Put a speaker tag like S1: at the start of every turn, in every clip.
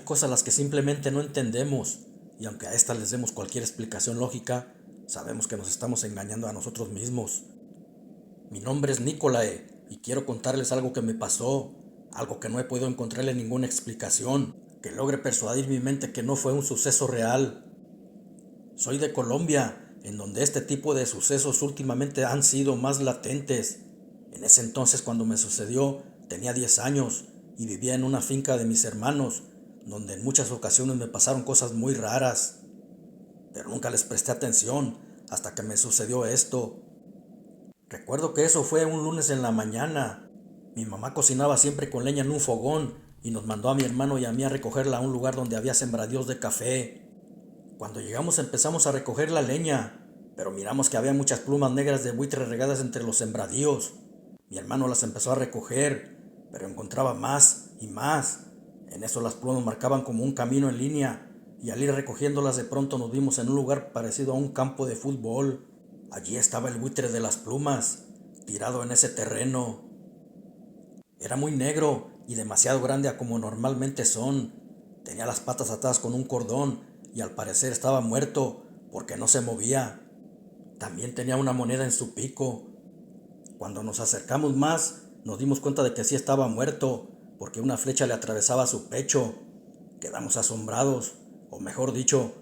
S1: cosas las que simplemente no entendemos, y aunque a estas les demos cualquier explicación lógica, sabemos que nos estamos engañando a nosotros mismos. Mi nombre es Nicolae y quiero contarles algo que me pasó, algo que no he podido encontrarle ninguna explicación, que logre persuadir mi mente que no fue un suceso real. Soy de Colombia, en donde este tipo de sucesos últimamente han sido más latentes. En ese entonces, cuando me sucedió, tenía 10 años y vivía en una finca de mis hermanos, donde en muchas ocasiones me pasaron cosas muy raras, pero nunca les presté atención hasta que me sucedió esto. Recuerdo que eso fue un lunes en la mañana. Mi mamá cocinaba siempre con leña en un fogón y nos mandó a mi hermano y a mí a recogerla a un lugar donde había sembradíos de café. Cuando llegamos empezamos a recoger la leña, pero miramos que había muchas plumas negras de buitre regadas entre los sembradíos. Mi hermano las empezó a recoger, pero encontraba más y más. En eso las plumas marcaban como un camino en línea, y al ir recogiéndolas de pronto nos vimos en un lugar parecido a un campo de fútbol. Allí estaba el buitre de las plumas, tirado en ese terreno. Era muy negro y demasiado grande a como normalmente son. Tenía las patas atadas con un cordón y al parecer estaba muerto porque no se movía. También tenía una moneda en su pico. Cuando nos acercamos más, nos dimos cuenta de que sí estaba muerto porque una flecha le atravesaba su pecho. Quedamos asombrados, o mejor dicho,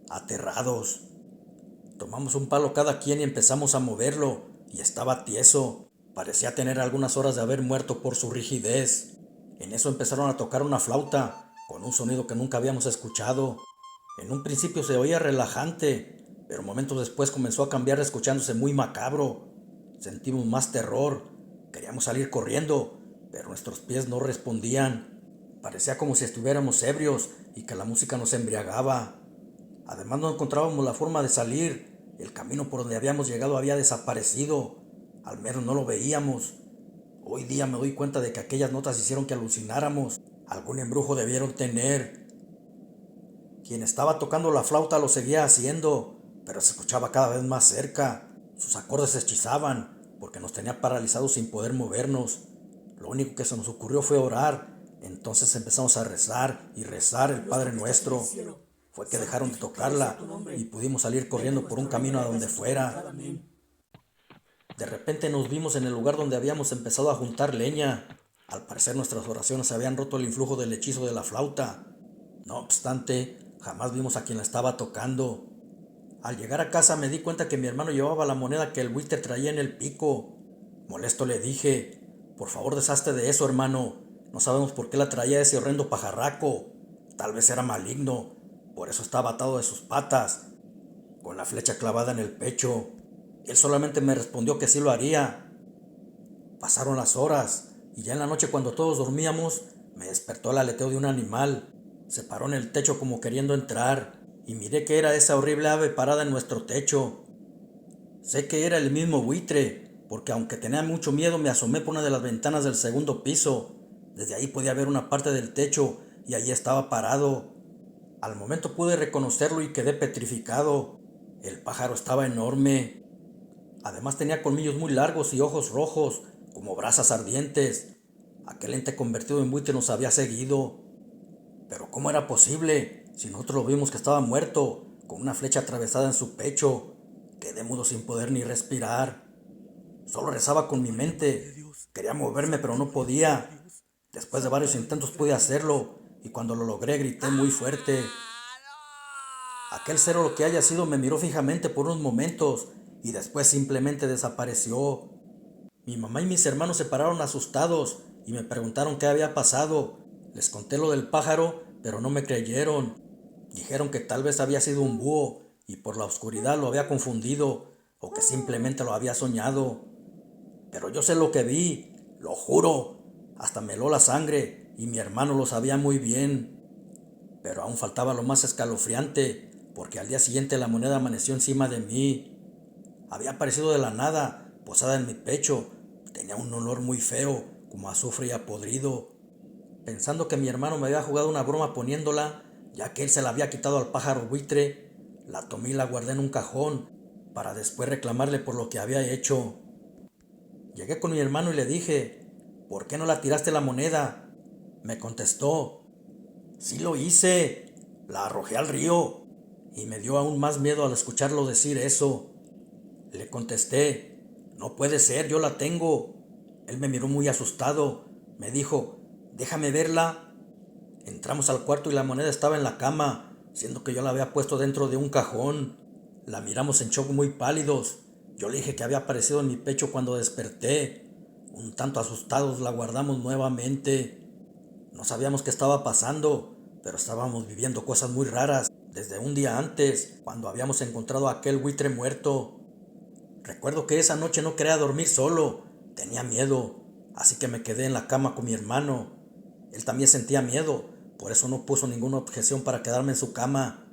S1: aterrados. Tomamos un palo cada quien y empezamos a moverlo, y estaba tieso. Parecía tener algunas horas de haber muerto por su rigidez. En eso empezaron a tocar una flauta, con un sonido que nunca habíamos escuchado. En un principio se oía relajante, pero momentos después comenzó a cambiar escuchándose muy macabro. Sentimos más terror. Queríamos salir corriendo, pero nuestros pies no respondían. Parecía como si estuviéramos ebrios y que la música nos embriagaba. Además no encontrábamos la forma de salir. El camino por donde habíamos llegado había desaparecido. Al menos no lo veíamos. Hoy día me doy cuenta de que aquellas notas hicieron que alucináramos. Algún embrujo debieron tener. Quien estaba tocando la flauta lo seguía haciendo, pero se escuchaba cada vez más cerca. Sus acordes se hechizaban, porque nos tenía paralizados sin poder movernos. Lo único que se nos ocurrió fue orar. Entonces empezamos a rezar y rezar el Padre Nuestro. Fue que dejaron de tocarla y pudimos salir corriendo por un camino a donde fuera. De repente nos vimos en el lugar donde habíamos empezado a juntar leña. Al parecer nuestras oraciones habían roto el influjo del hechizo de la flauta. No obstante, jamás vimos a quien la estaba tocando. Al llegar a casa me di cuenta que mi hermano llevaba la moneda que el buitre traía en el pico. Molesto le dije: por favor, deshazte de eso, hermano. No sabemos por qué la traía ese horrendo pajarraco. Tal vez era maligno, por eso estaba atado de sus patas, con la flecha clavada en el pecho. Él solamente me respondió que sí lo haría. Pasaron las horas, y ya en la noche cuando todos dormíamos, me despertó el aleteo de un animal. Se paró en el techo como queriendo entrar, y miré que era esa horrible ave parada en nuestro techo. Sé que era el mismo buitre, porque aunque tenía mucho miedo me asomé por una de las ventanas del segundo piso. Desde ahí podía ver una parte del techo, y allí estaba parado. Al momento pude reconocerlo y quedé petrificado. El pájaro estaba enorme. Además tenía colmillos muy largos y ojos rojos, como brasas ardientes. Aquel ente convertido en buitre nos había seguido. Pero ¿cómo era posible? Si nosotros lo vimos que estaba muerto, con una flecha atravesada en su pecho. Quedé mudo sin poder ni respirar. Solo rezaba con mi mente. Quería moverme, pero no podía. Después de varios intentos pude hacerlo, y cuando lo logré grité muy fuerte. Aquel ser o lo que haya sido me miró fijamente por unos momentos y después simplemente desapareció. Mi mamá y mis hermanos se pararon asustados y me preguntaron qué había pasado. Les conté lo del pájaro, pero no me creyeron. Dijeron que tal vez había sido un búho y por la oscuridad lo había confundido o que simplemente lo había soñado. Pero yo sé lo que vi, lo juro. Hasta me heló la sangre y mi hermano lo sabía muy bien. Pero aún faltaba lo más escalofriante, porque al día siguiente la moneda amaneció encima de mí. Había aparecido de la nada, posada en mi pecho. Tenía un olor muy feo, como a azufre y a podrido. Pensando que mi hermano me había jugado una broma poniéndola, ya que él se la había quitado al pájaro buitre, la tomé y la guardé en un cajón, para después reclamarle por lo que había hecho. Llegué con mi hermano y le dije: ¿por qué no la tiraste la moneda? Me contestó: Sí lo hice, la arrojé al río. Y me dio aún más miedo al escucharlo decir eso. Le contesté, no puede ser, yo la tengo. Él me miró muy asustado. Me dijo, déjame verla. Entramos al cuarto y la moneda estaba en la cama, siendo que yo la había puesto dentro de un cajón. La miramos en shock muy pálidos. Yo le dije que había aparecido en mi pecho cuando desperté. Un tanto asustados la guardamos nuevamente. No sabíamos qué estaba pasando, pero estábamos viviendo cosas muy raras desde un día antes, cuando habíamos encontrado a aquel buitre muerto. Recuerdo que esa noche no quería dormir solo, tenía miedo, así que me quedé en la cama con mi hermano. Él también sentía miedo, por eso no puso ninguna objeción para quedarme en su cama.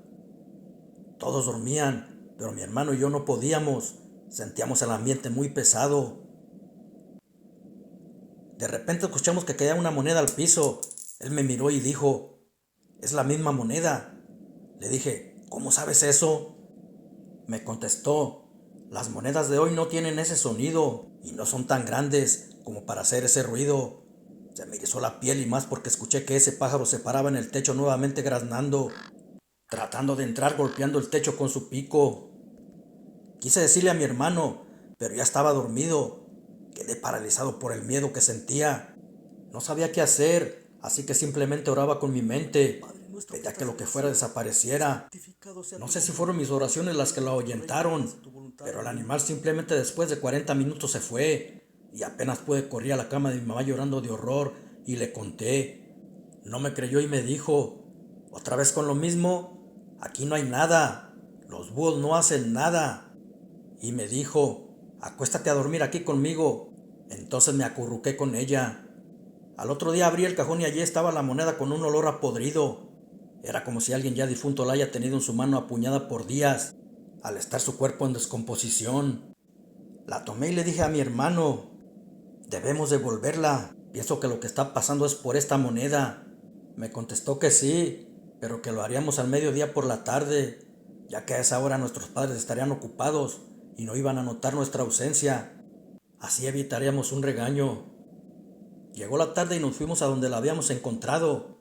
S1: Todos dormían, pero mi hermano y yo no podíamos. Sentíamos el ambiente muy pesado. De repente escuchamos que caía una moneda al piso. Él me miró y dijo, es la misma moneda. Le dije, ¿cómo sabes eso? Me contestó, las monedas de hoy no tienen ese sonido y no son tan grandes como para hacer ese ruido. Se me erizó la piel y más porque escuché que ese pájaro se paraba en el techo nuevamente graznando, tratando de entrar golpeando el techo con su pico. Quise decirle a mi hermano, pero ya estaba dormido. Quedé paralizado por el miedo que sentía. No sabía qué hacer, así que simplemente oraba con mi mente. Pedía que lo que fuera desapareciera. No sé si fueron mis oraciones las que lo ahuyentaron, pero el animal simplemente después de 40 minutos se fue. Y apenas pude correr a la cama de mi mamá llorando de horror y le conté. No me creyó y me dijo, ¿otra vez con lo mismo? Aquí no hay nada. Los búhos no hacen nada. Y me dijo, acuéstate a dormir aquí conmigo. Entonces me acurruqué con ella. Al otro día abrí el cajón y allí estaba la moneda con un olor a podrido. Era como si alguien ya difunto la haya tenido en su mano apuñada por días, al estar su cuerpo en descomposición. La tomé y le dije a mi hermano, debemos devolverla. Pienso que lo que está pasando es por esta moneda. Me contestó que sí, pero que lo haríamos al mediodía por la tarde, ya que a esa hora nuestros padres estarían ocupados y no iban a notar nuestra ausencia. Así evitaríamos un regaño. Llegó la tarde y nos fuimos a donde la habíamos encontrado,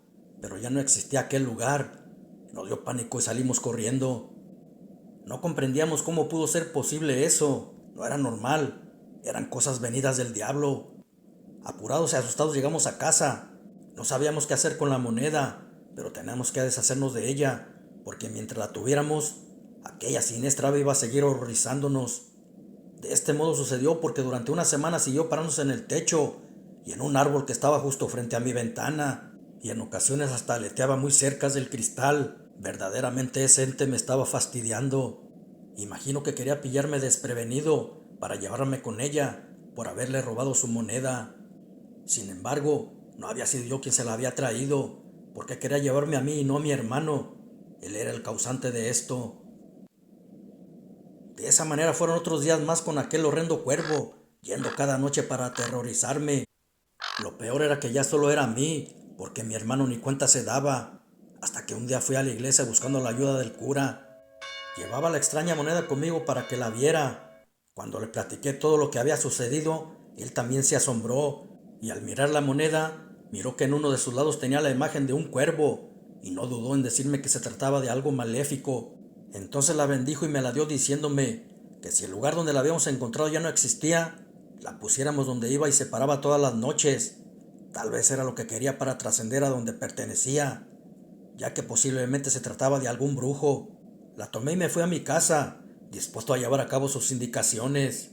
S1: pero ya no existía aquel lugar. Nos dio pánico y salimos corriendo. No comprendíamos cómo pudo ser posible eso. No era normal. Eran cosas venidas del diablo. Apurados y asustados llegamos a casa. No sabíamos qué hacer con la moneda, pero teníamos que deshacernos de ella, porque mientras la tuviéramos, aquella siniestra ave iba a seguir horrorizándonos. De este modo sucedió porque durante una semana siguió parándose en el techo y en un árbol que estaba justo frente a mi ventana, y en ocasiones hasta aleteaba muy cerca del cristal. Verdaderamente ese ente me estaba fastidiando. Imagino que quería pillarme desprevenido para llevarme con ella por haberle robado su moneda. Sin embargo, no había sido yo quien se la había traído, porque quería llevarme a mí y no a mi hermano. Él era el causante de esto. De esa manera fueron otros días más con aquel horrendo cuervo, yendo cada noche para aterrorizarme. Lo peor era que ya solo era a mí, porque mi hermano ni cuenta se daba, hasta que un día fui a la iglesia buscando la ayuda del cura. Llevaba la extraña moneda conmigo para que la viera. Cuando le platiqué todo lo que había sucedido, él también se asombró, y al mirar la moneda, miró que en uno de sus lados tenía la imagen de un cuervo, y no dudó en decirme que se trataba de algo maléfico. Entonces la bendijo y me la dio diciéndome que si el lugar donde la habíamos encontrado ya no existía, la pusiéramos donde iba y se paraba todas las noches. Tal vez era lo que quería para trascender a donde pertenecía, ya que posiblemente se trataba de algún brujo. La tomé y me fui a mi casa, dispuesto a llevar a cabo sus indicaciones.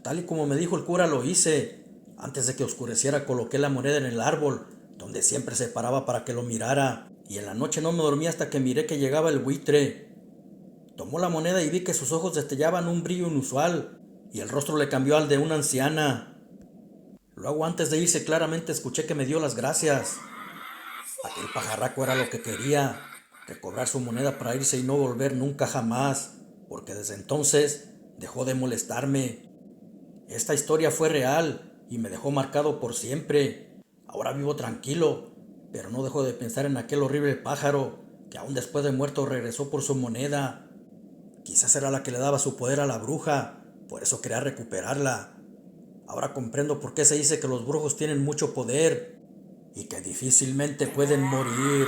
S1: Tal y como me dijo el cura lo hice. Antes de que oscureciera coloqué la moneda en el árbol, donde siempre se paraba para que lo mirara, y en la noche no me dormí hasta que miré que llegaba el buitre. Tomó la moneda y vi que sus ojos destellaban un brillo inusual, y el rostro le cambió al de una anciana. Luego, antes de irse, claramente escuché que me dio las gracias. Aquel pajarraco era lo que quería, recobrar su moneda para irse y no volver nunca jamás, porque desde entonces dejó de molestarme. Esta historia fue real y me dejó marcado por siempre. Ahora vivo tranquilo, pero no dejo de pensar en aquel horrible pájaro que aún después de muerto regresó por su moneda. Quizás era la que le daba su poder a la bruja, por eso quería recuperarla. Ahora comprendo por qué se dice que los brujos tienen mucho poder. y que difícilmente pueden morir.